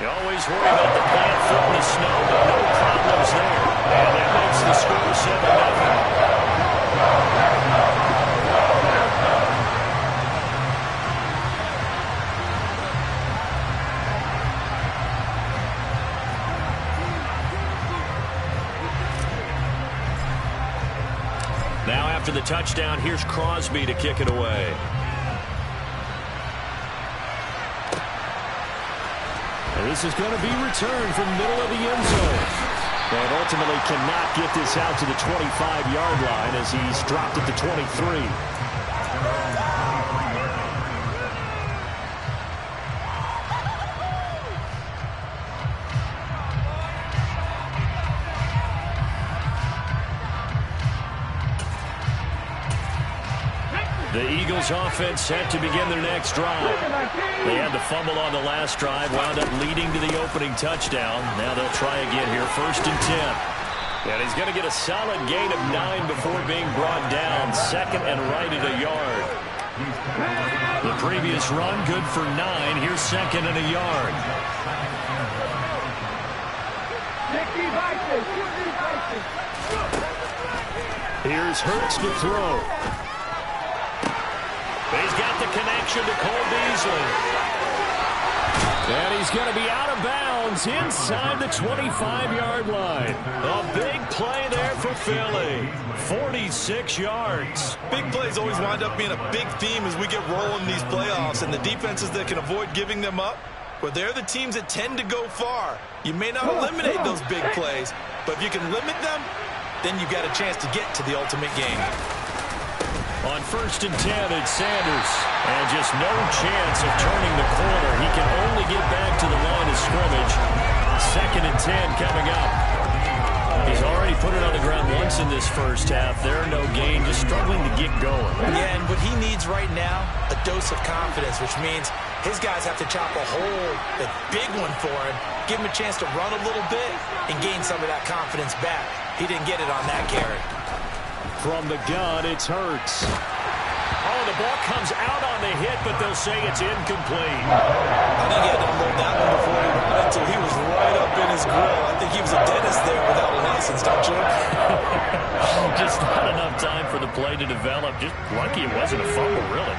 You always worry about the plant foot in the snow, but no problems there. And that makes the score 7-0. Now after the touchdown, here's Crosby to kick it away. And this is going to be returned from the middle of the end zone. And ultimately cannot get this out to the 25-yard line as he's dropped it to 23. The Eagles offense set to begin their next drive. They had the fumble on the last drive, wound up leading to the opening touchdown. Now they'll try again here, 1st and 10. And he's going to get a solid gain of 9 before being brought down. 2nd and right at a yard. The previous run, good for 9. Here's 2nd and a yard. Here's Hurts to throw. He's got the connection to Cole Beasley. And he's going to be out of bounds inside the 25-yard line. A big play there for Philly. 46 yards. Big plays always wind up being a big theme as we get rolling in these playoffs, and the defenses that can avoid giving them up, well, they're the teams that tend to go far. You may not eliminate those big plays, but if you can limit them, then you've got a chance to get to the ultimate game. On 1st and 10, it's Sanders. And just no chance of turning the corner. He can only get back to the line of scrimmage. 2nd and 10 coming up. He's already put it on the ground once in this first half. There, no gain, just struggling to get going. Yeah, and what he needs right now, a dose of confidence, which means his guys have to chop a hole, a big one for him, give him a chance to run a little bit, and gain some of that confidence back. He didn't get it on that carry. From the gun, it's Hurts. Oh, the ball comes out on the hit, but they'll say it's incomplete. I think he had to unload that one before he ran it until he was right up in his grill. I think he was a dentist there without a license, don't you? Just not enough time for the play to develop. Just lucky it wasn't a fumble, really.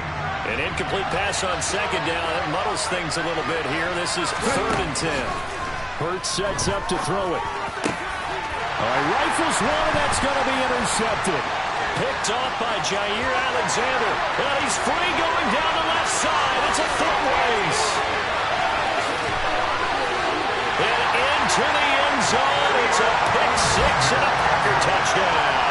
An incomplete pass on 2nd down. That muddles things a little bit here. This is 3rd and 10. Hurts sets up to throw it. Rifles one, and that's going to be intercepted. Picked off by Jair Alexander. And he's free going down the left side. It's a foot race. And into the end zone. It's a pick 6 and a Packer touchdown.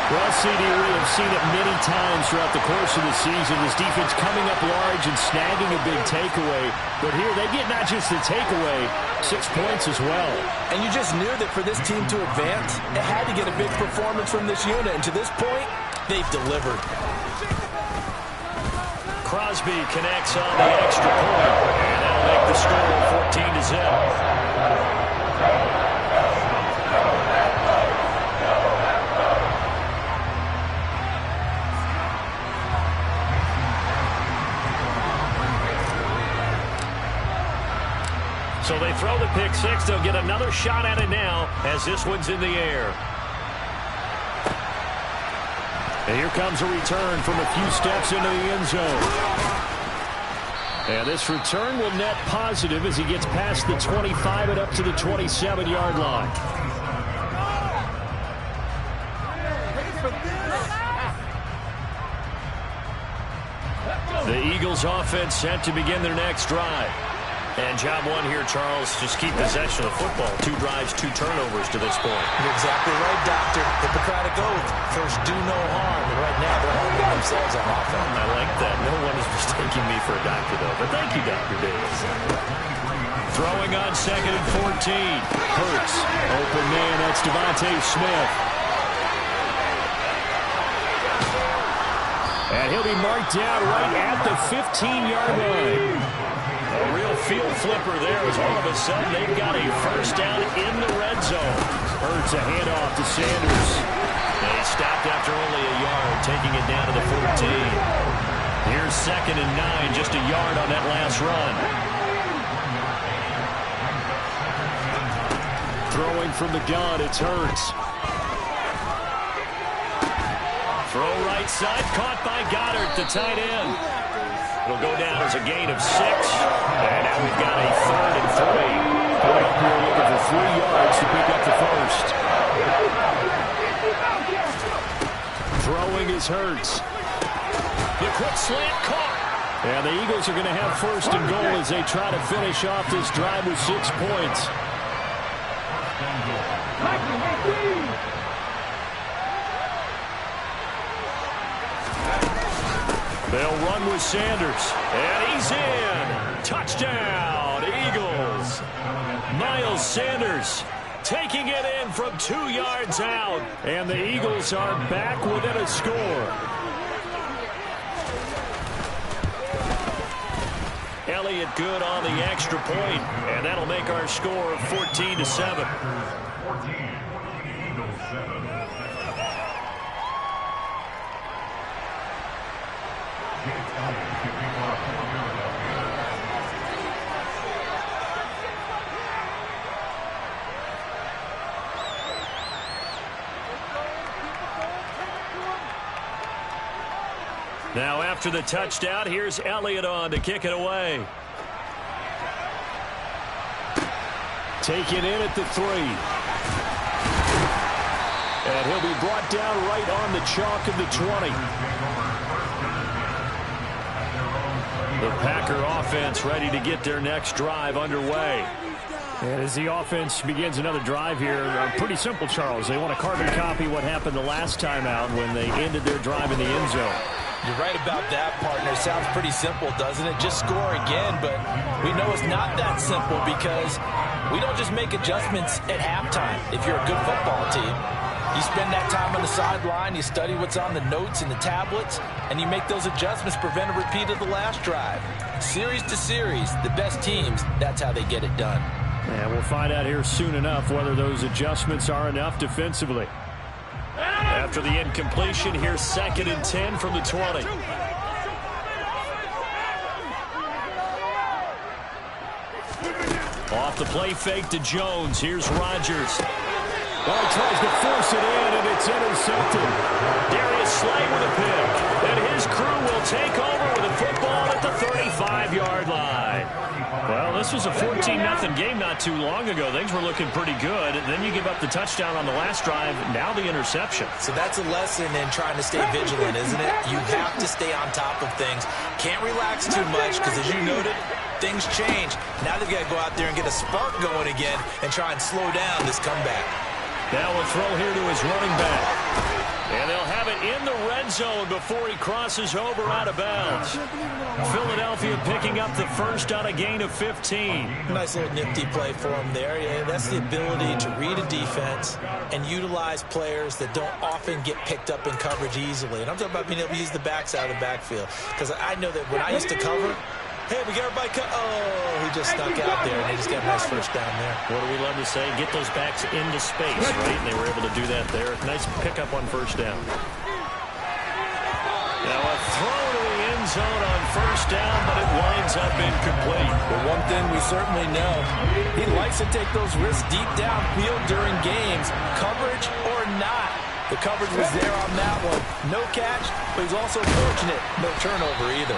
Well, CD, we have seen it many times throughout the course of the season. This defense coming up large and snagging a big takeaway. But here they get not just the takeaway, 6 points as well. And you just knew that for this team to advance, it had to get a big performance from this unit. And to this point, they've delivered. Crosby connects on the extra point. And that'll make the score 14-0. So they throw the pick 6. They'll get another shot at it now as this one's in the air. And here comes a return from a few steps into the end zone. And this return will net positive as he gets past the 25 and up to the 27-yard line. The Eagles offense set to begin their next drive. And job one here, Charles, just keep possession of the football. 2 drives, 2 turnovers to this point. You're exactly right, Doctor. Hippocratic oath. First, do no harm. And right now, they're harming themselves on offense. I like that. No one is mistaking me for a doctor, though. But thank you, Dr. Davis. Throwing on 2nd and 14. Hurts. Open man. That's Devontae Smith. And he'll be marked down right at the 15-yard line. A real field flipper there as all of a sudden they've got a first down in the red zone. Hurts a handoff to Sanders. They stopped after only a yard, taking it down to the 14. Here's 2nd and 9, just a yard on that last run. Throwing from the gun, it's Hurts. Throw right side, caught by Goddard, the tight end. It'll go down as a gain of 6. And now we've got a 3rd and 3. Coming up here looking for 3 yards to pick up the first. Throwing is Hurts. The quick slant caught. And the Eagles are going to have 1st and goal as they try to finish off this drive with 6 points. They'll run with Sanders. And he's in. Touchdown, Eagles. Miles Sanders taking it in from 2 yards out. And the Eagles are back within a score. Elliott good on the extra point, and that'll make our score 14-7. Now after the touchdown, here's Elliott on to kick it away. Taken in at the 3. And he'll be brought down right on the chalk of the 20. The Packer offense ready to get their next drive underway. And as the offense begins another drive here, pretty simple, Charles. They want to carbon copy what happened the last time out when they ended their drive in the end zone. You're right about that, partner. Sounds pretty simple, doesn't it? Just score again, but we know it's not that simple because we don't just make adjustments at halftime if you're a good football team. You spend that time on the sideline, you study what's on the notes and the tablets, and you make those adjustments, prevent a repeat of the last drive. Series to series, the best teams, that's how they get it done. And we'll find out here soon enough whether those adjustments are enough defensively. After the incompletion, here's 2nd and 10 from the 20. Off the play fake to Jones. Here's Rodgers. Oh, he tries to force it in, and it's intercepted. Darius Slay with a pick. And his crew will take over with a football at the 35-yard line. Well, this was a 14-0 game not too long ago. Things were looking pretty good. And then you give up the touchdown on the last drive. Now the interception. So that's a lesson in trying to stay vigilant, isn't it? You have to stay on top of things. Can't relax too much because, as you noted, things change. Now they've got to go out there and get a spark going again and try and slow down this comeback. Now a throw here to his running back. And they'll have it in the red zone before he crosses over out of bounds. Philadelphia picking up the first on a gain of 15. Nice little nifty play for him there. Yeah, that's the ability to read a defense and utilize players that don't often get picked up in coverage easily. And I'm talking about being able to use the backs out of the backfield. Because I know that when I used to cover, hey, we got everybody cut. Oh, he just stuck out there, and they just got a nice first down there. What do we love to say? Get those backs into space, right? And they were able to do that there. Nice pickup on first down. Now a throw to the end zone on first down, but it winds up incomplete. But one thing we certainly know, he likes to take those risks deep downfield during games, coverage or not. The coverage was there on that one. No catch, but he's also fortunate. No turnover either.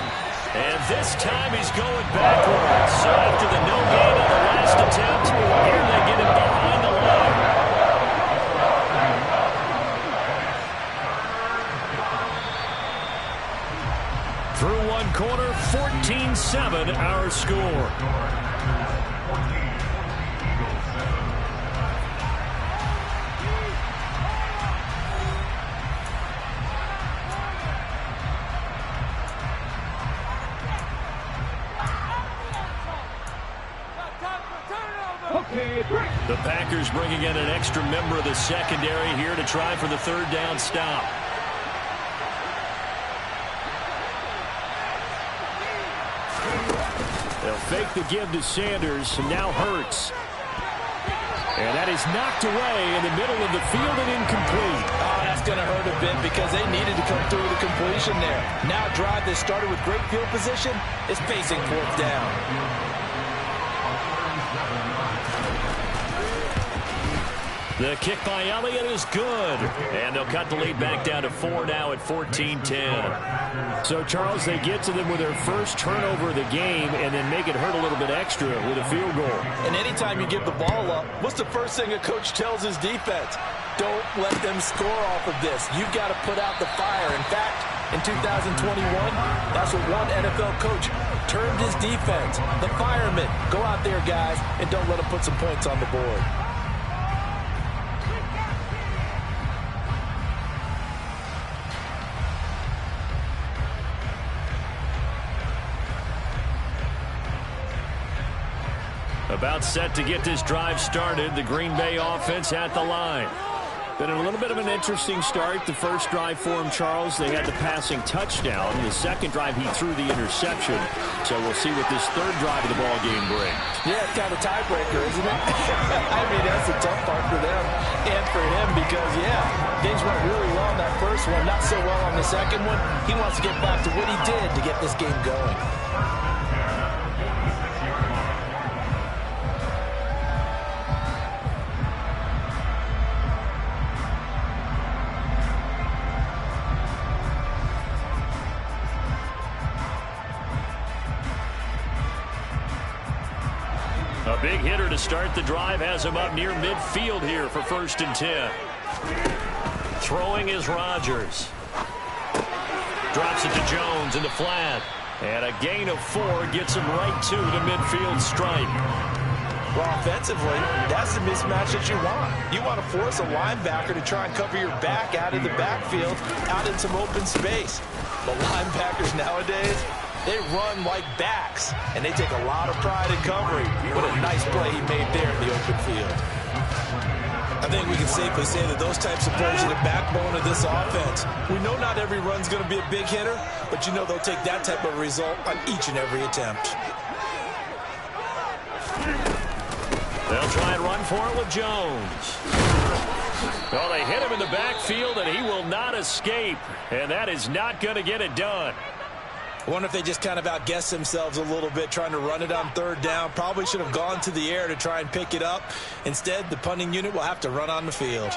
And this time he's going backwards. So after the no gain on the last attempt, here they get him behind the line. Through one quarter, 14-7 our score. The Packers bringing in an extra member of the secondary here to try for the third down stop. They'll fake the give to Sanders, and now Hurts. And that is knocked away in the middle of the field and incomplete. Oh, that's going to hurt a bit because they needed to come through with a completion there. Now a drive that started with great field position is facing fourth down. The kick by Elliott is good. And they'll cut the lead back down to 4 now at 14-10. So, Charles, they get to them with their first turnover of the game and then make it hurt a little bit extra with a field goal. And anytime you give the ball up, what's the first thing a coach tells his defense? Don't let them score off of this. You've got to put out the fire. In fact, in 2021, that's what one NFL coach termed his defense. The firemen. Go out there, guys, and don't let them put some points on the board. About set to get this drive started. The Green Bay offense at the line. Been a little bit of an interesting start. The first drive for him, Charles, they had the passing touchdown. The second drive, he threw the interception. So we'll see what this third drive of the ball game brings. Yeah, it's kind of a tiebreaker, isn't it? I mean, that's the tough part for them and for him because, yeah, things went really well on that first one, not so well on the second one. He wants to get back to what he did to get this game going. A big hitter to start the drive has him up near midfield here for 1st and 10. Throwing is Rodgers. Drops it to Jones in the flat. And a gain of 4 gets him right to the midfield stripe. Well, offensively, that's the mismatch that you want. You want to force a linebacker to try and cover your back out in the backfield, out in some open space. But linebackers nowadays, they run like backs, and they take a lot of pride in covering. What a nice play he made there in the open field. I think we can safely say that those types of plays are the backbone of this offense. We know not every run's going to be a big hitter, but you know they'll take that type of result on each and every attempt. They'll try and run for it with Jones. Well, they hit him in the backfield, and he will not escape. And that is not going to get it done. I wonder if they just kind of outguessed themselves a little bit trying to run it on 3rd down. Probably should have gone to the air to try and pick it up. Instead, the punting unit will have to run on the field.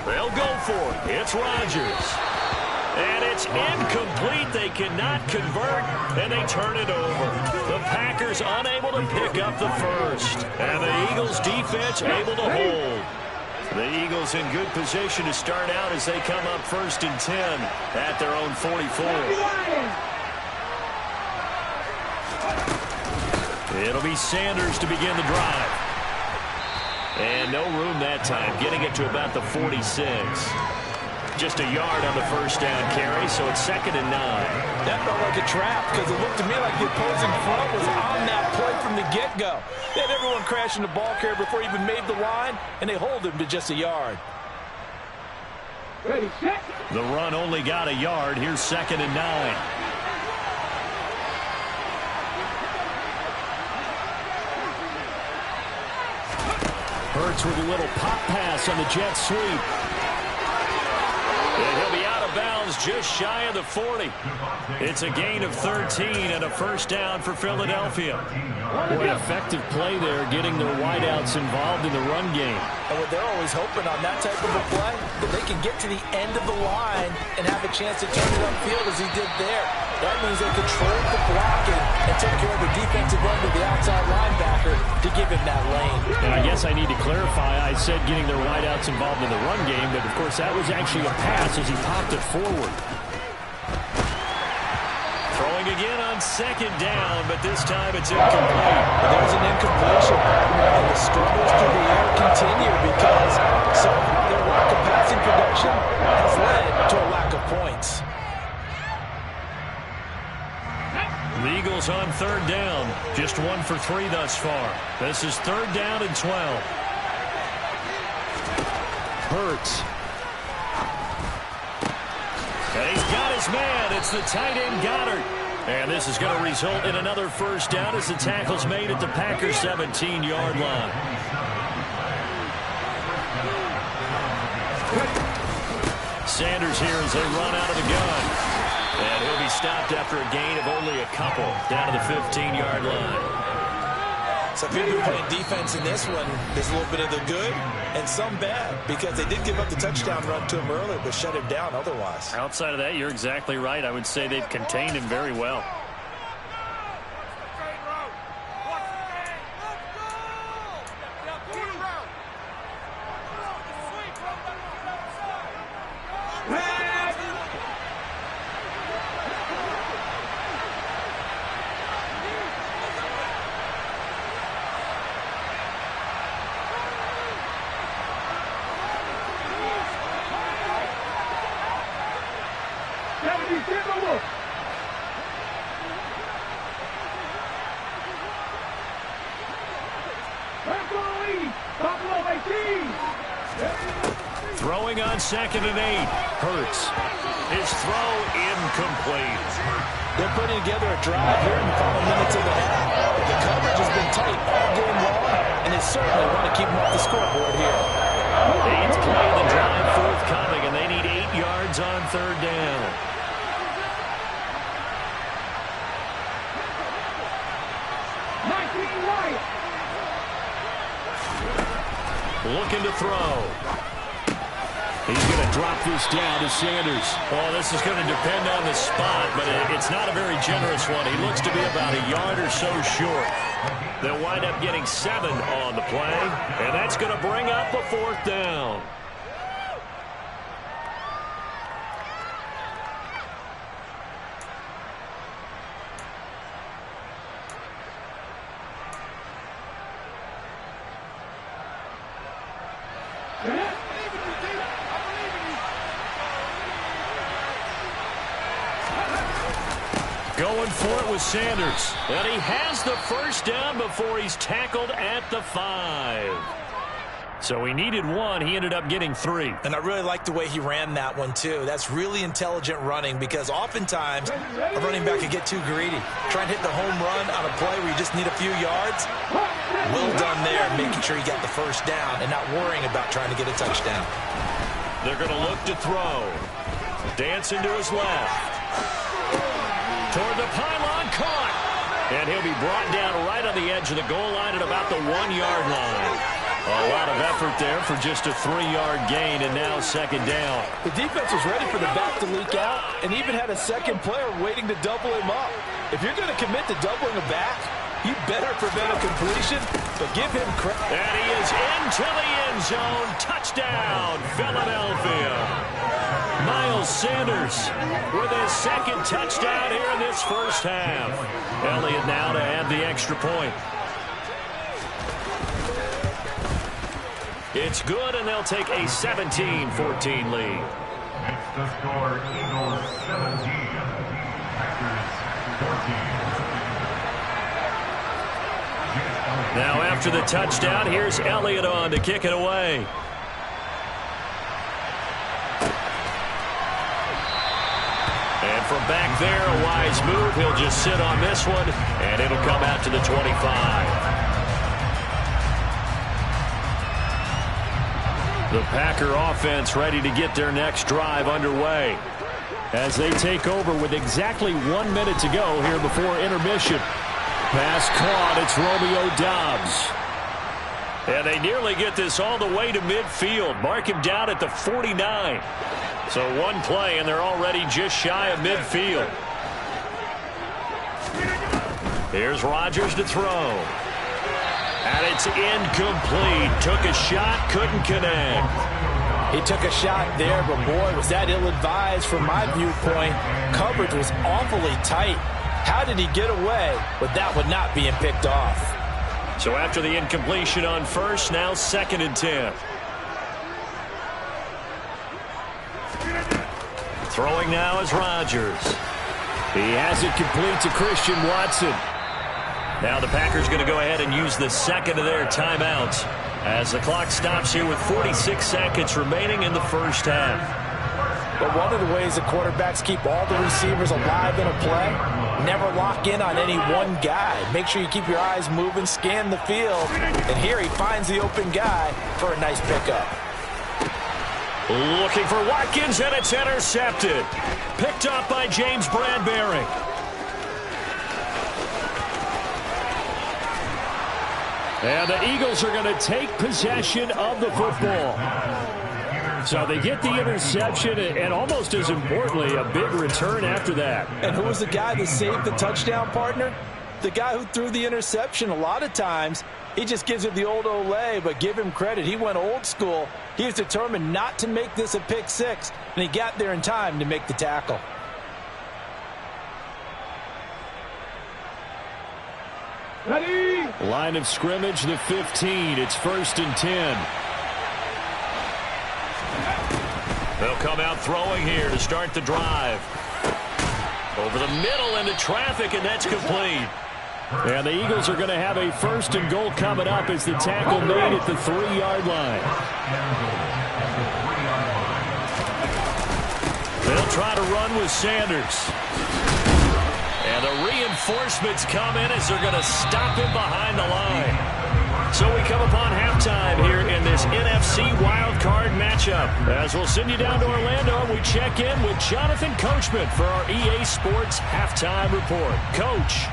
They'll go for it. It's Rodgers. And it's incomplete. They cannot convert, and they turn it over. The Packers unable to pick up the first. And the Eagles defense able to hold. The Eagles in good position to start out as they come up 1st and 10 at their own 44. It'll be Sanders to begin the drive. And no room that time, getting it to about the 46. Just a yard on the 1st down carry, so it's 2nd and 9. That felt like a trap because it looked to me like the opposing front was on that play from the get-go. They had everyone crashing the ball carrier before he even made the line, and they hold him to just a yard. Ready, set. The run only got a yard. Here's 2nd and 9. Hurts with a little pop pass on the jet sweep. And he'll be out of bounds just shy of the 40. It's a gain of 13 and a 1st down for Philadelphia. Boy, effective play there, getting their wideouts involved in the run game. And what they're always hoping on that type of a play, that they can get to the end of the line and have a chance to turn it upfield as he did there. That means they controlled the blocking and took care of the defensive end of the outside linebacker to give him that lane. And I guess I need to clarify, I said getting their wideouts involved in the run game, but of course that was actually a pass as he popped it forward. Throwing again on 2nd down, but this time it's incomplete. There's an incompletion, and the struggles to the air continue because their lack of passing production has led to a lack of points. The Eagles on 3rd down. Just 1 for 3 thus far. This is 3rd down and 12. Hurts. And he's got his man. It's the tight end Goddard. And this is going to result in another first down as the tackle's made at the Packers' 17-yard line. Sanders here as they run out of the gun. And he'll be stopped after a gain of only a couple down to the 15-yard line. So if you're playing defense in this one, there's a little bit of the good and some bad because they did give up the touchdown run to him earlier but shut him down otherwise. Outside of that, you're exactly right. I would say they've contained him very well. Throwing on 2nd and 8. Hurts. His throw incomplete. They're putting together a drive here in the final minutes of the half. The coverage has been tight all game long, and they certainly want to keep them off the scoreboard here. 8th play of the drive forthcoming, and they need 8 yards on 3rd down. Looking to throw. He's going to drop this down to Sanders. Oh, this is going to depend on the spot, but it's not a very generous one. He looks to be about a yard or so short. They'll wind up getting 7 on the play, and that's going to bring up a 4th down. Going for it with Sanders. And he has the first down before he's tackled at the 5. So he needed 1. He ended up getting 3. And I really like the way he ran that one, too. That's really intelligent running because oftentimes a running back can get too greedy. Trying to hit the home run on a play where you just need a few yards. Well done there, making sure you got the first down and not worrying about trying to get a touchdown. They're going to look to throw. Dancing to his left. Toward the pylon, caught. And he'll be brought down right on the edge of the goal line at about the 1-yard line. A lot of effort there for just a 3-yard gain, and now 2nd down. The defense was ready for the back to leak out and even had a second player waiting to double him up. If you're going to commit to doubling a back, you better prevent a completion, but give him credit. And he is into the end zone. Touchdown, Philadelphia. Miles Sanders with his 2nd touchdown here in this first half. Elliott now to add the extra point. It's good, and they'll take a 17-14 lead. Next to score, Eagles 17, Packers 14. Now after the touchdown, here's Elliott on to kick it away. And from back there, a wise move. He'll just sit on this one, and it'll come out to the 25. The Packer offense ready to get their next drive underway as they take over with exactly 1 minute to go here before intermission. Pass caught. It's Romeo Doubs. And they nearly get this all the way to midfield. Mark him down at the 49. So 1 play, and they're already just shy of midfield. Here's Rodgers to throw. And it's incomplete. Took a shot, couldn't connect. He took a shot there, but boy, was that ill-advised from my viewpoint. Coverage was awfully tight. How did he get away with that one not being picked off? So after the incompletion on first, now 2nd and 10. Throwing now is Rodgers. He has it complete to Christian Watson. Now the Packers going to go ahead and use the 2nd of their timeouts as the clock stops here with 46 seconds remaining in the first half. But one of the ways the quarterbacks keep all the receivers alive in a play, never lock in on any one guy. Make sure you keep your eyes moving, scan the field, and here he finds the open guy for a nice pickup. Looking for Watkins, and it's intercepted. Picked up by James Bradbury. And the Eagles are going to take possession of the football. So they get the interception, and almost as importantly, a big return after that. And who was the guy that saved the touchdown, partner? The guy who threw the interception. A lot of times, he just gives it the old Olay, but give him credit. He went old school. He was determined not to make this a pick six, and he got there in time to make the tackle. Ready? Line of scrimmage, the 15. It's 1st and 10. They'll come out throwing here to start the drive. Over the middle into traffic, and that's complete. And the Eagles are going to have a 1st and goal coming up as the tackle made at the 3-yard line. They'll try to run with Sanders. And the reinforcements come in as they're going to stop him behind the line. So we come upon halftime here in this NFC wildcard matchup. As we'll send you down to Orlando, and we check in with Jonathan Coachman for our EA Sports Halftime Report. Coach.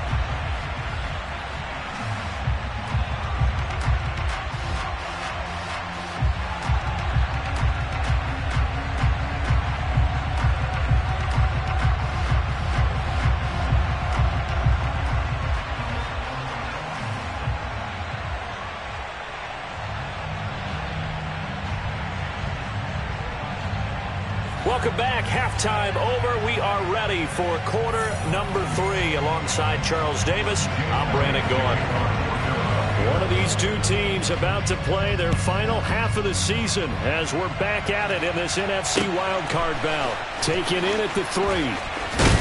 Welcome back. Halftime over. We are ready for quarter number 3 alongside Charles Davis. I'm Brandon Gaudin. One of these two teams about to play their final half of the season as we're back at it in this NFC wildcard bout. Taken in at the 3.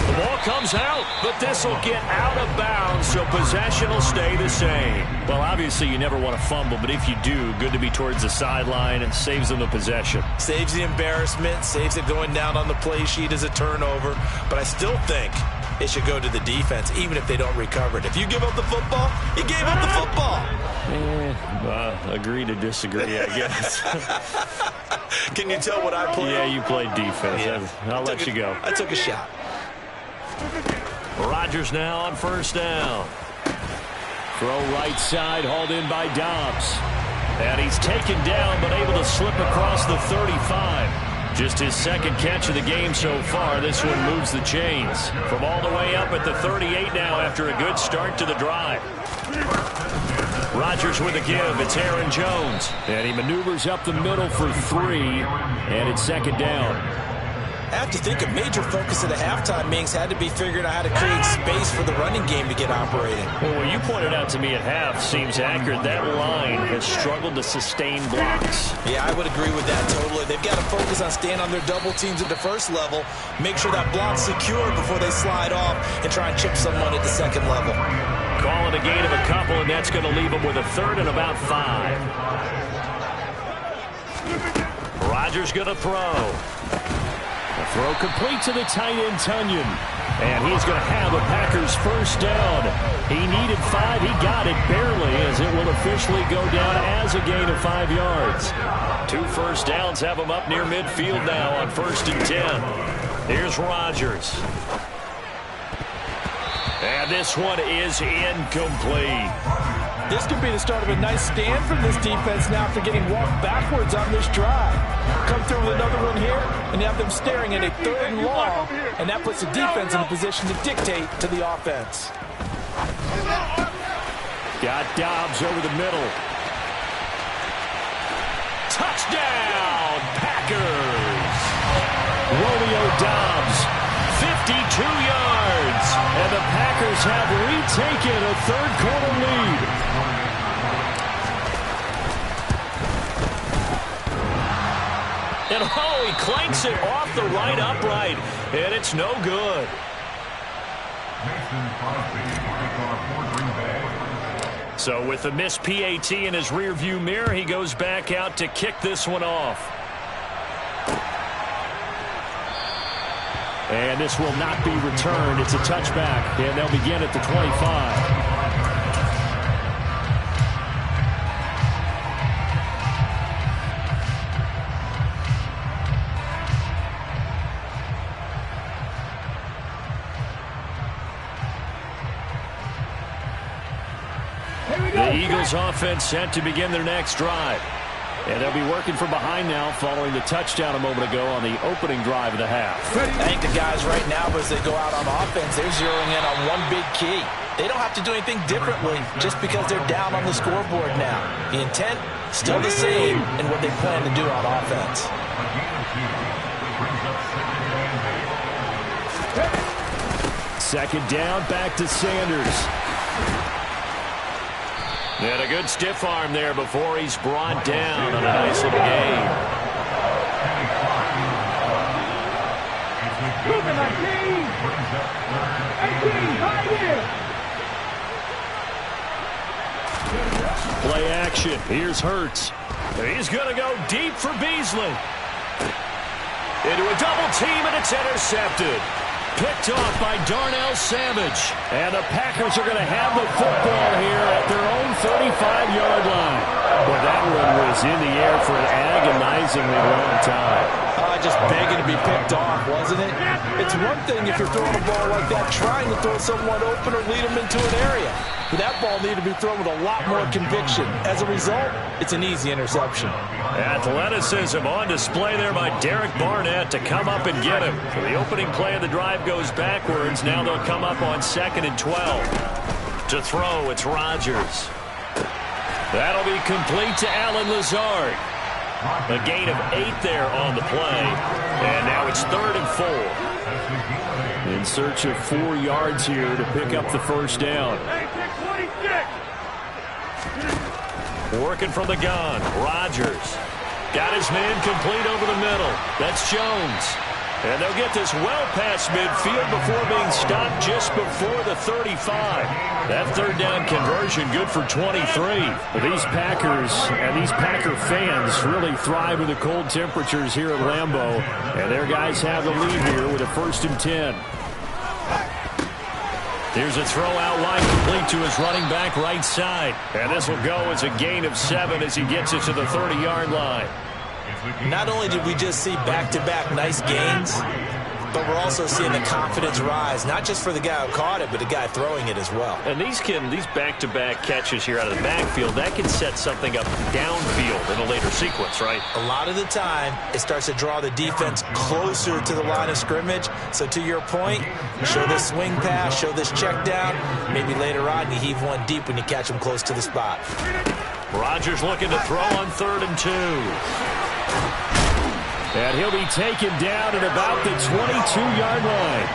The ball comes out, but this will get out of bounds, so possession will stay the same. Well, obviously you never want to fumble, but if you do, good to be towards the sideline and saves them the possession. Saves the embarrassment, saves it going down on the play sheet as a turnover, but I still think it should go to the defense, even if they don't recover it. If you give up the football, you gave up the football. Agree to disagree, I guess. Can you tell what I played? Yeah, you played defense. Yeah. I'll let you go. I took a shot. Rodgers now on 1st down. Throw right side, hauled in by Dobbs. And he's taken down, but able to slip across the 35. Just his 2nd catch of the game so far. This one moves the chains. From all the way up at the 38 now after a good start to the drive. Rodgers with a give. It's Aaron Jones. And he maneuvers up the middle for 3. And it's 2nd down. I have to think a major focus of the halftime Minks had to be figuring out how to create space for the running game to get operating. Well, what you pointed out to me at half seems accurate. That line has struggled to sustain blocks. Yeah, I would agree with that totally. They've got to focus on staying on their double teams at the 1st level, make sure that block's secure before they slide off and try and chip someone at the 2nd level. Call it a gain of a couple, and that's going to leave them with a 3rd and about 5. Rodgers going to throw. The throw complete to the tight end, Tunyon. And he's going to have the Packers 1st down. He needed 5. He got it barely, as it will officially go down as a gain of 5 yards. 2 1st downs have him up near midfield now on 1st and 10. Here's Rodgers. And this one is incomplete. This could be the start of a nice stand from this defense now after getting walked backwards on this drive. Come through with another one here, and you have them staring at a 3rd and long, and that puts the defense in a position to dictate to the offense. Got Dobbs over the middle. Touchdown, Packers! Romeo Dobbs, 52 yards, and the Packers have retaken a 3rd quarter lead. And oh, he clanks it off the right upright, and it's no good. So with the missed PAT in his rearview mirror, he goes back out to kick this one off. And this will not be returned. It's a touchback, and they'll begin at the 25. The Eagles offense set to begin their next drive. And they'll be working from behind now following the touchdown a moment ago on the opening drive of the half. I think the guys right now, as they go out on offense, they're zeroing in on one big key. They don't have to do anything differently just because they're down on the scoreboard now. The intent, still the same in what they plan to do on offense. Second down, back to Sanders. And a good stiff arm there before he's brought down on a nice little gain. Play action. Here's Hurts. He's going to go deep for Beasley. Into a double team, and it's intercepted. Picked off by Darnell Savage. And the Packers are going to have the football here at their own 35-yard line. Well, that one was in the air for an agonizingly long time. Just begging to be picked off, wasn't it? It's one thing if you're throwing a ball like that, trying to throw someone open or lead them into an area. But that ball needed to be thrown with a lot more conviction. As a result, it's an easy interception. Athleticism on display there by Derek Barnett to come up and get him. So the opening play of the drive goes backwards. Now they'll come up on 2nd and 12. To throw, it's Rodgers. That'll be complete to Allen Lazard. A gain of 8 there on the play. And now it's 3rd and 4. In search of 4 yards here to pick up the first down. Working from the gun, Rodgers. Got his man complete over the middle. That's Jones. And they'll get this well past midfield before being stopped just before the 35. That third down conversion good for 23. These Packers and these Packer fans really thrive with the cold temperatures here at Lambeau. And their guys have the lead here with a 1st and 10. Here's a throw out wide complete to his running back right side. And this will go as a gain of 7 as he gets it to the 30-yard line. Not only did we just see back-to-back nice gains, but we're also seeing the confidence rise, not just for the guy who caught it, but the guy throwing it as well. And these back-to-back catches here out of the backfield, that can set something up downfield in a later sequence, right? A lot of the time, it starts to draw the defense closer to the line of scrimmage. So to your point, show this swing pass, show this check down. Maybe later on, you heave one deep when you catch him close to the spot. Rodgers looking to throw on 3rd and 2. And he'll be taken down at about the 22-yard line.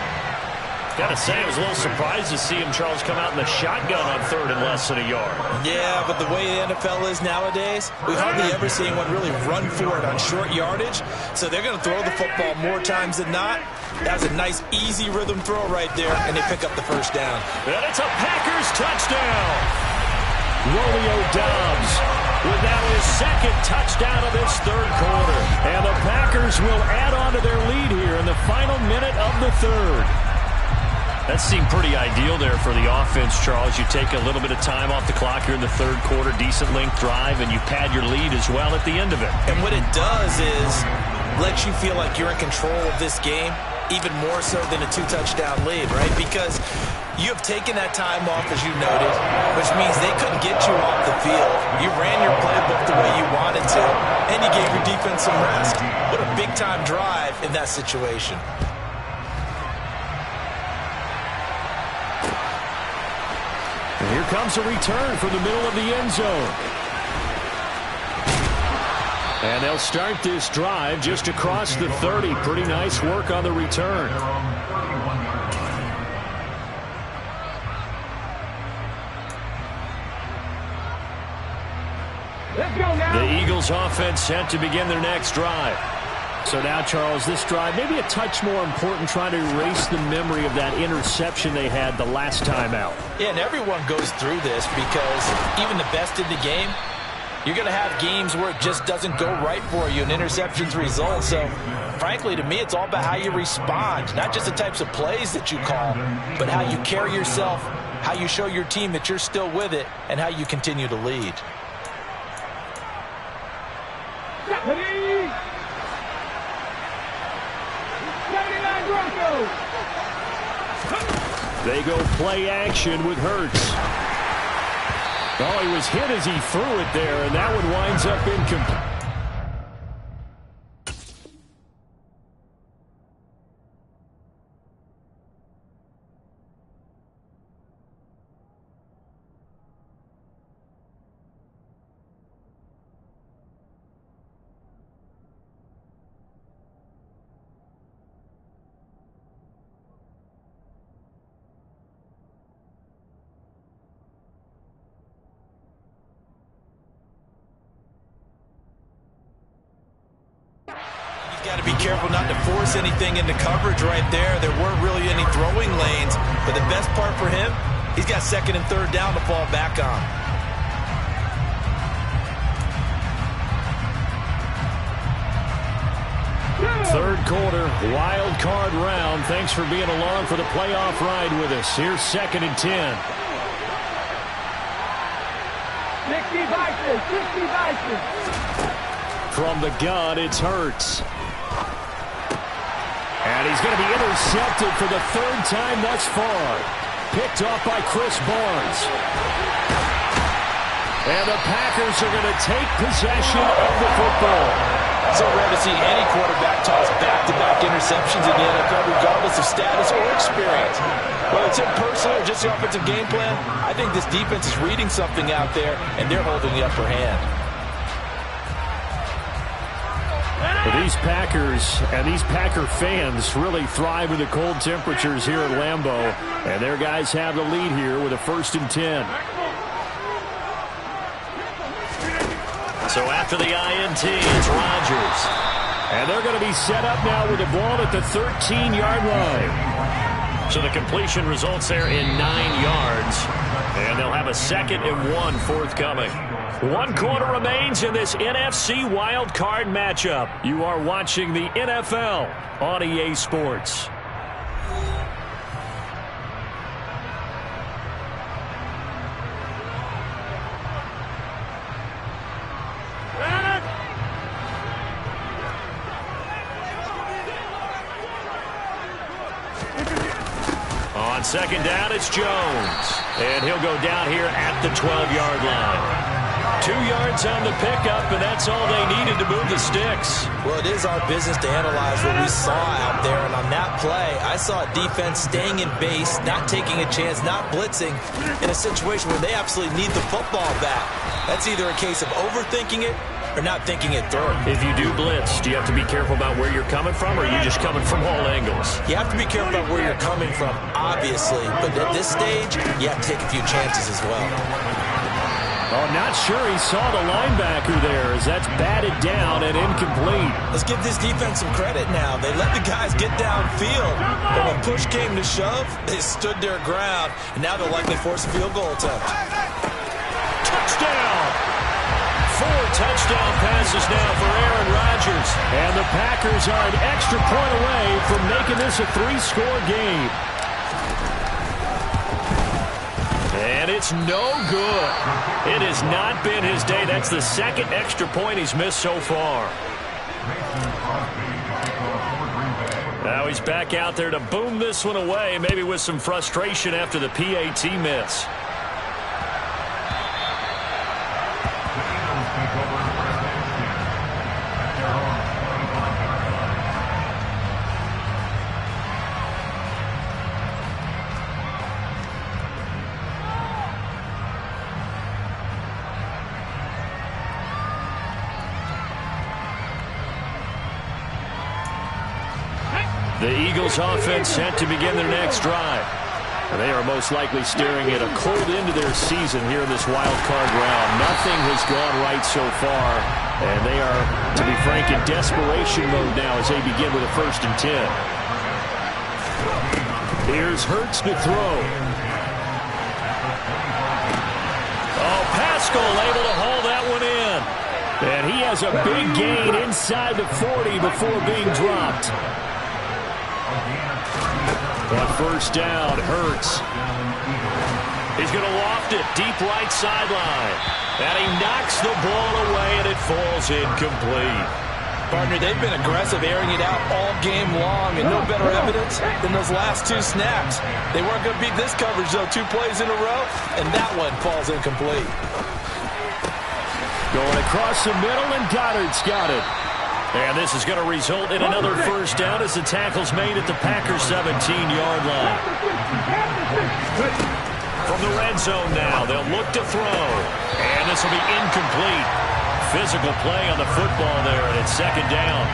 Got to say, I was a little surprised to see him, Charles, come out in the shotgun on 3rd and less than a yard. Yeah, but the way the NFL is nowadays, we hardly ever see anyone really run for it on short yardage. So they're going to throw the football more times than not. That was a nice, easy rhythm throw right there, and they pick up the first down. And it's a Packers touchdown. Romeo Doubs with now his 2nd touchdown of this 3rd quarter. And the Packers will add on to their lead here in the final minute of the 3rd. That seemed pretty ideal there for the offense, Charles. You take a little bit of time off the clock here in the 3rd quarter, decent length drive, and you pad your lead as well at the end of it. And what it does is lets you feel like you're in control of this game, even more so than a 2-touchdown lead, right? Because you have taken that time off, as you noted, which means they couldn't get you off the field. You ran your playbook the way you wanted to, and you gave your defense some rest. What a big-time drive in that situation. And here comes a return from the middle of the end zone. And they'll start this drive just across the 30. Pretty nice work on the return. The Eagles offense set to begin their next drive. So now, Charles, this drive maybe a touch more important, trying to erase the memory of that interception they had the last time out. Yeah, and everyone goes through this because even the best in the game, You're going to have games where it just doesn't go right for you and interceptions result. So, frankly, to me, it's all about how you respond. Not just the types of plays that you call, but how you carry yourself, how you show your team that you're still with it, and how you continue to lead. They go play action with Hurts. Oh, he was hit as he threw it there, and that one winds up incomplete. Got to be careful not to force anything into coverage right there. There weren't really any throwing lanes, but the best part for him, he's got second and third down to fall back on. Third quarter, wild card round. Thanks for being along for the playoff ride with us. Here's 2nd and 10. 60 Vikings. From the gun, it's Hurts. And he's going to be intercepted for the third time thus far. Picked off by Chris Barnes. And the Packers are going to take possession of the football. So rare to see any quarterback toss back-to-back interceptions in the NFL, regardless of status or experience. Whether it's him personally or just the offensive game plan, I think this defense is reading something out there, and they're holding the upper hand. These Packers and these Packer fans really thrive in the cold temperatures here at Lambeau. And their guys have the lead here with a 1st and 10. So after the INT, it's Rodgers. And they're going to be set up now with the ball at the 13-yard line. So the completion results there in 9 yards. And they'll have a 2nd and 1 forthcoming. 1 quarter remains in this NFC Wild Card matchup. You are watching the NFL on EA Sports. On 2nd down, it's Jones. And he'll go down here at the 12-yard line. 2 yards on the pickup, and that's all they needed to move the sticks. Well, it is our business to analyze what we saw out there, and on that play, I saw a defense staying in base, not taking a chance, not blitzing, in a situation where they absolutely need the football back. That's either a case of overthinking it or not thinking it through. If you do blitz, do you have to be careful about where you're coming from, or are you just coming from all angles? You have to be careful about where you're coming from, obviously, but at this stage, you have to take a few chances as well. Oh, not sure he saw the linebacker there as that's batted down and incomplete. Let's give this defense some credit now. They let the guys get downfield, but when push came to shove, they stood their ground, and now they'll likely force a field goal attempt. Touchdown! 4 touchdown passes now for Aaron Rodgers. And the Packers are an extra point away from making this a 3-score game. And it's no good. It has not been his day. That's the 2nd extra point he's missed so far. Now he's back out there to boom this one away, maybe with some frustration after the PAT miss. The Eagles offense set to begin their next drive. And they are most likely staring at a cold end to their season here in this wild card round. Nothing has gone right so far. And they are, to be frank, in desperation mode now as they begin with a 1st and 10. Here's Hurts to throw. Oh, Pascal able to haul that one in. has a big gain inside the 40 before being dropped. But first down, Hurts. He's going to loft it deep right sideline. And he knocks the ball away, and it falls incomplete. Partner, they've been aggressive, airing it out all game long, and no better evidence than those last 2 snaps. They weren't going to beat this coverage, though, 2 plays in a row, and that one falls incomplete. Going across the middle, and Goddard's got it. And this is going to result in another first down as the tackle's made at the Packers' 17-yard line. From the red zone now, they'll look to throw. And this will be incomplete. Physical play on the football there, and it's second down.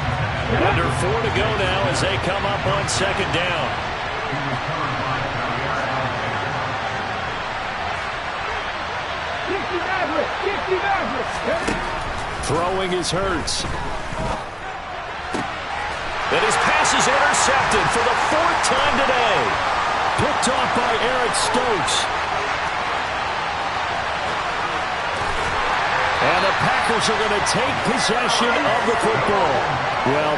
Under 4 to go now as they come up on second down. Throwing is Hurts. And his pass is intercepted for the 4th time today. Picked off by Eric Stokes. And the Packers are going to take possession of the football. Well,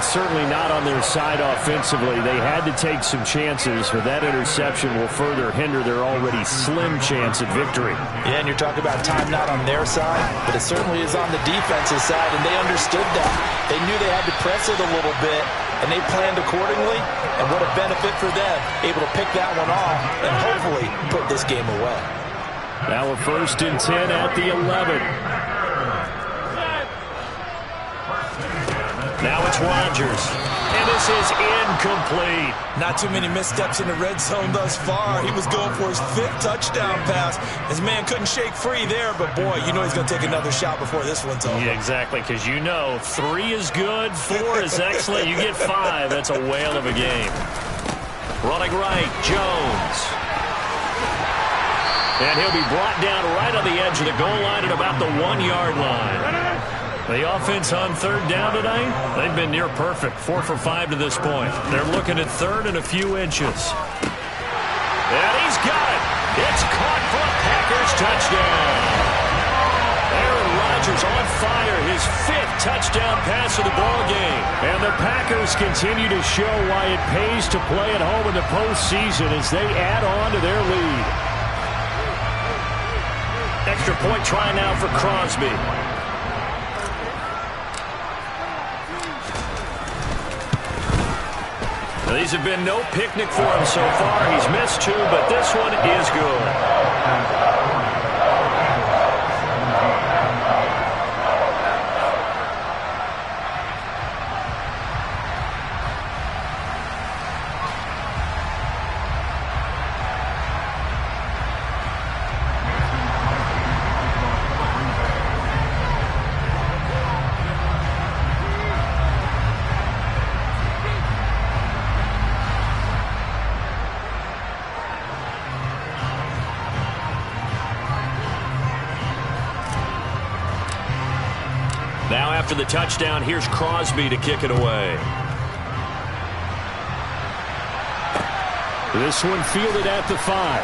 certainly not on their side offensively. They had to take some chances, but that interception will further hinder their already slim chance at victory. Yeah, and you're talking about time not on their side, but it certainly is on the defensive side, and they understood that. They knew they had to press it a little bit, and they planned accordingly, and what a benefit for them, able to pick that one off and hopefully put this game away. Now a 1st and 10 at the 11. Now it's Rodgers, and this is incomplete. Not too many missteps in the red zone thus far. He was going for his 5th touchdown pass. His man couldn't shake free there, but boy, you know he's going to take another shot before this one's over. Yeah, exactly, because you know 3 is good, 4 is excellent. You get 5, that's a whale of a game. Running right, Jones. And he'll be brought down right on the edge of the goal line at about the 1-yard line. The offense on 3rd down tonight, they've been near perfect, 4 for 5 to this point. They're looking at 3rd and a few inches. And he's got it. It's caught for a Packers touchdown. Aaron Rodgers on fire, his 5th touchdown pass of the ball game. And the Packers continue to show why it pays to play at home in the postseason as they add on to their lead. Extra point try now for Crosby. Now, these have been no picnic for him so far. He's missed 2, but this one is good. Now after the touchdown, here's Crosby to kick it away. This one fielded at the 5.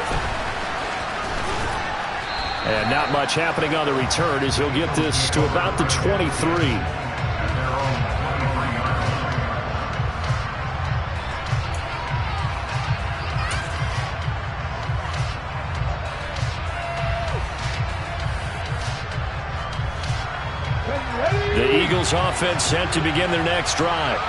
And not much happening on the return as he'll get this to about the 23. The Eagles offense set to begin their next drive.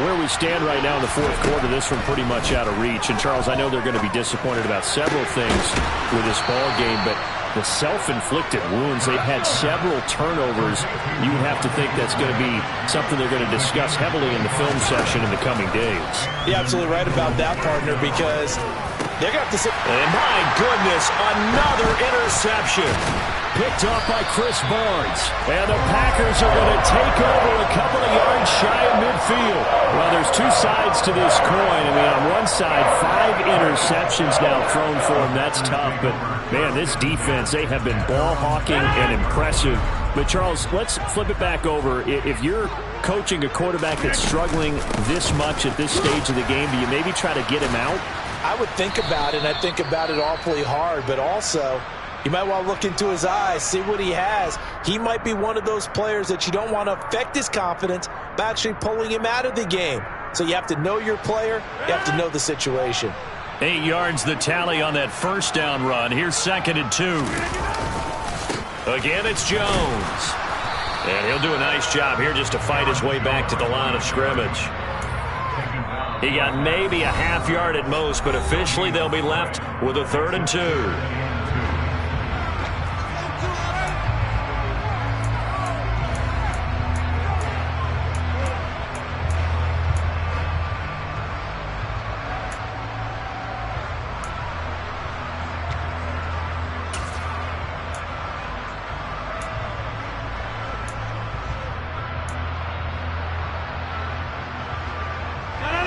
Where we stand right now in the 4th quarter, this one pretty much out of reach. And, Charles, I know they're going to be disappointed about several things with this ball game, but the self-inflicted wounds, they've had several turnovers. You have to think that's going to be something they're going to discuss heavily in the film session in the coming days. You're absolutely right about that, partner, because they're going to have to... And my goodness, another interception. Picked off by Chris Barnes. And the Packers are going to take over a couple of yards shy of midfield. Well, there's 2 sides to this coin. I mean, on one side, 5 interceptions now thrown for him. That's tough. But, man, this defense, they have been ball hawking and impressive. But, Charles, let's flip it back over. If you're coaching a quarterback that's struggling this much at this stage of the game, do you maybe try to get him out? I would think about it, and I think about it awfully hard, but also You might want to look into his eyes, see what he has. He might be one of those players that you don't want to affect his confidence by actually pulling him out of the game. So you have to know your player. You have to know the situation. 8 yards the tally on that first down run. Here's 2nd and 2. Again, it's Jones. And he'll do a nice job here just to fight his way back to the line of scrimmage. He got maybe a half yard at most, but officially they'll be left with a 3rd and 2.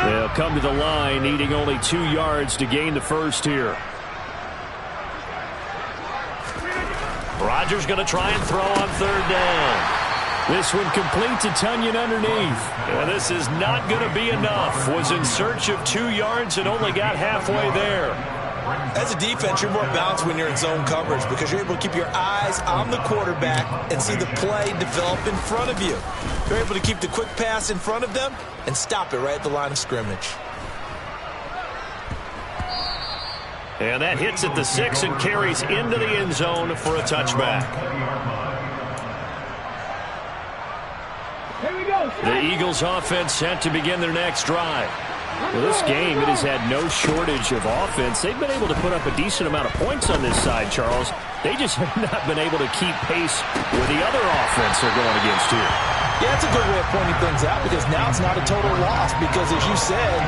They'll come to the line, needing only 2 yards to gain the first here. Rodgers going to try and throw on 3rd down. This one complete to Tonyan underneath. And this is not going to be enough. Was in search of 2 yards and only got halfway there. As a defense, you're more balanced when you're in zone coverage because you're able to keep your eyes on the quarterback and see the play develop in front of you. You're able to keep the quick pass in front of them and stop it right at the line of scrimmage. And that hits at the 6 and carries into the end zone for a touchback. Here we go. The Eagles offense set to begin their next drive. Well, this game, it has had no shortage of offense. They've been able to put up a decent amount of points on this side, Charles. They just have not been able to keep pace with the other offense they're going against here. Yeah, that's a good way of pointing things out because now it's not a total loss because, as you said,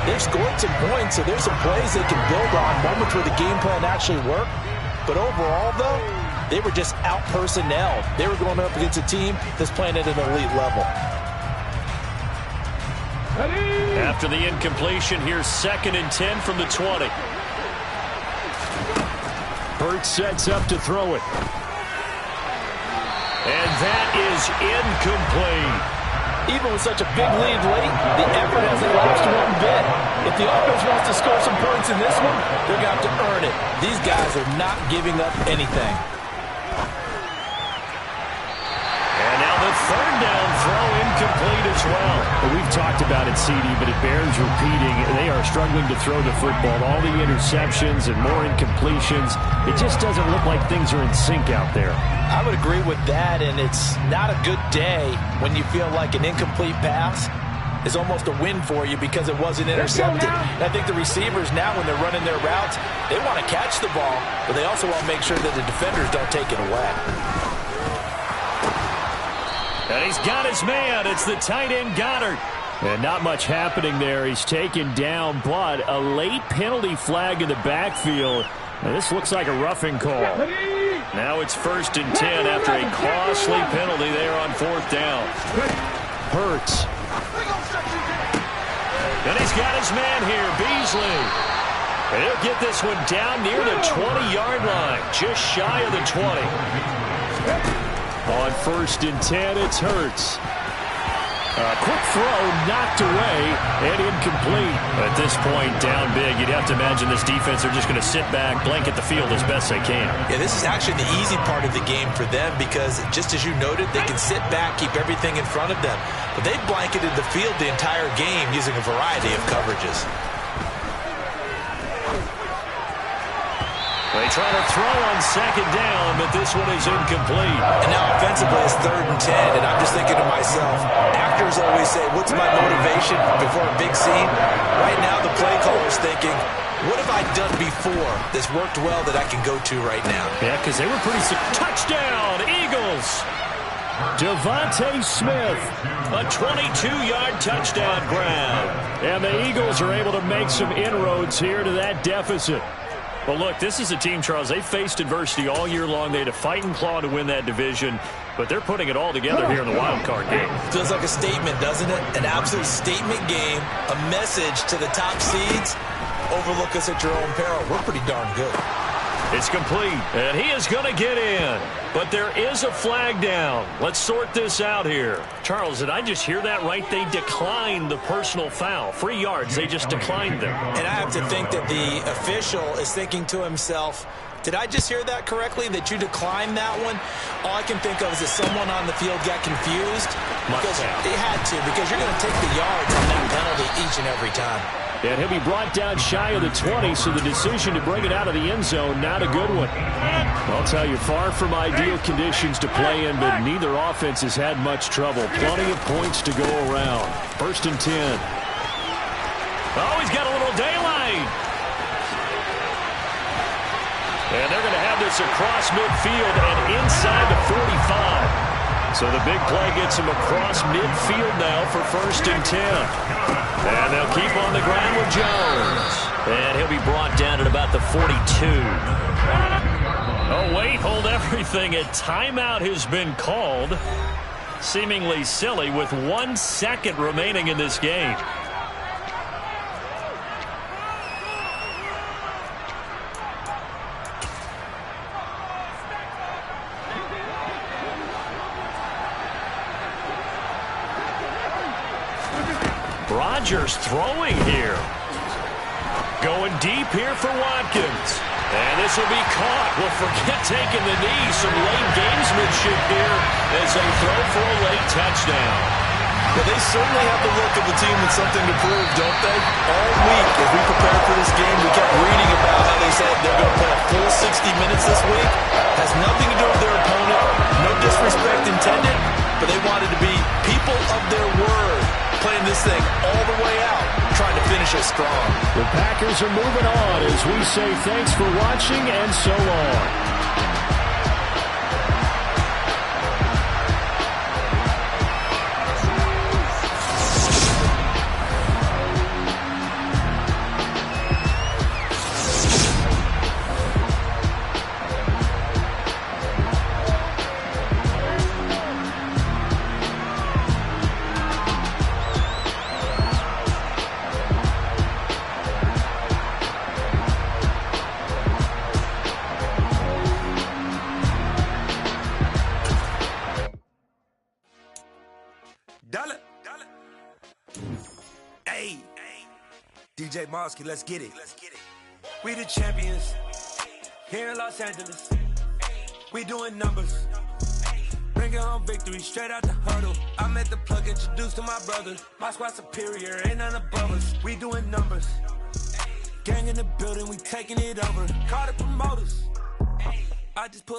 they've scored some points, so there's some plays they can build on, moments where the game plan actually worked. But overall, though, they were just out-personnelled. They were going up against a team that's playing at an elite level. After the incompletion, here's 2nd and 10 from the 20. Hurts sets up to throw it. And that is incomplete. Even with such a big lead late, the effort hasn't lapsed one bit. If the offense wants to score some points in this one, they're going to have to earn it. These guys are not giving up anything. And now the 3rd down throw incomplete as well. Well, we've talked about it, CD, but it bears repeating. They are struggling to throw the football. All the interceptions and more incompletions. It just doesn't look like things are in sync out there. I would agree with that, and it's not a good day when you feel like an incomplete pass is almost a win for you because it wasn't intercepted. And I think the receivers now, when they're running their routes, they want to catch the ball, but they also want to make sure that the defenders don't take it away. And he's got his man. It's the tight end Goddard. And not much happening there. He's taken down, but a late penalty flag in the backfield. And this looks like a roughing call. Now it's 1st and 10 after a costly penalty there on 4th down. Hurts. And he's got his man here, Beasley. And he'll get this one down near the 20-yard line, just shy of the 20. On 1st and 10, it's Hurts. A quick throw knocked away and incomplete. At this point, down big, you'd have to imagine this defense are just going to sit back, blanket the field as best they can. Yeah, this is actually the easy part of the game for them because, just as you noted, they can sit back, keep everything in front of them. But they've blanketed the field the entire game using a variety of coverages. They try to throw on 2nd down, but this one is incomplete. And now offensively it's 3rd and 10, and I'm just thinking to myself, actors always say, what's my motivation before a big scene? Right now the play caller's thinking, what have I done before that's worked well that I can go to right now? Yeah, because they were pretty touchdown, Eagles. Devontae Smith. A 22-yard touchdown grab. And the Eagles are able to make some inroads here to that deficit. Well, look, this is a team, Charles, they faced adversity all year long. They had to fight and claw to win that division, but they're putting it all together here in the wild card game. Feels like a statement, doesn't it? An absolute statement game, a message to the top seeds. Overlook us at your own peril. We're pretty darn good. It's complete, and he is going to get in. But there is a flag down. Let's sort this out here. Charles, did I just hear that right? They declined the personal foul. 3 yards, they just declined them. And I have to think that the official is thinking to himself, Did I just hear that correctly, that you declined that one? All I can think of is that someone on the field got confused. Because they had to, because you're going to take the yards on that penalty each and every time. And he'll be brought down shy of the 20, so the decision to bring it out of the end zone, not a good one. I'll tell you, far from ideal conditions to play in, but neither offense has had much trouble. Plenty of points to go around. 1st and 10. Oh, he's got a little daylight. And they're going to have this across midfield and inside the 45. So the big play gets him across midfield now for 1st and 10. And they'll keep on the ground with Jones. And he'll be brought down at about the 42. Oh, wait, hold everything. A timeout has been called. Seemingly silly with 1 second remaining in this game. Rodgers throwing here. Going deep here for Watkins. And this will be caught. Well, forget taking the knee. Some late gamesmanship here as they throw for a late touchdown. Well, they certainly have the look of a team with something to prove, don't they? All week, as we prepared for this game, we kept reading about how they said they're going to play a full 60 minutes this week. Has nothing to do with their opponent. No disrespect intended, but they wanted to be people of their word. Playing this thing all the way out, trying to finish it strong. The Packers are moving on as we say thanks for watching and so long. DJ Mosky, let's get it. We the champions here in Los Angeles. We doing numbers. Bringing home victory straight out the huddle. I met the plug, introduced to my brothers. My squad superior, ain't none above us. We doing numbers. Gang in the building, we taking it over. Call the promoters. I just put